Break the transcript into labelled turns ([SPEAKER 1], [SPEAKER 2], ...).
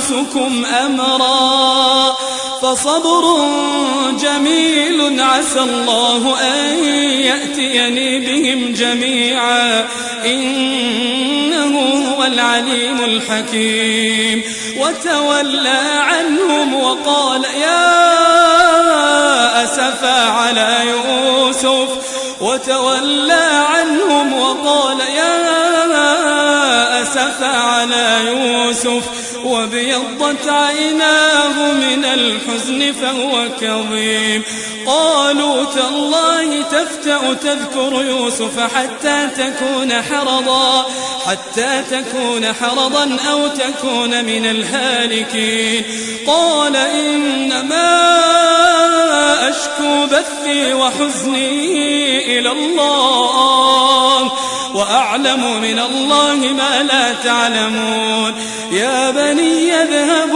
[SPEAKER 1] أنفسكم أمرا فصبر جميل عسى الله أن يأتيني بهم جميعا إنه هو العليم الحكيم. وتولى عنهم وقال يا أسفا على يوسف وتولى عنهم وقال يا أسفا على يوسف وابيضت عيناه من الحزن فهو كظيم. قالوا تالله تفتأ تذكر يوسف حتى تكون حرضا أو تكون من الهالكين. قال إنما أشكو بثي وحزني إلى الله وأعلم من الله ما لا تعلمون. يا بني اذهبوا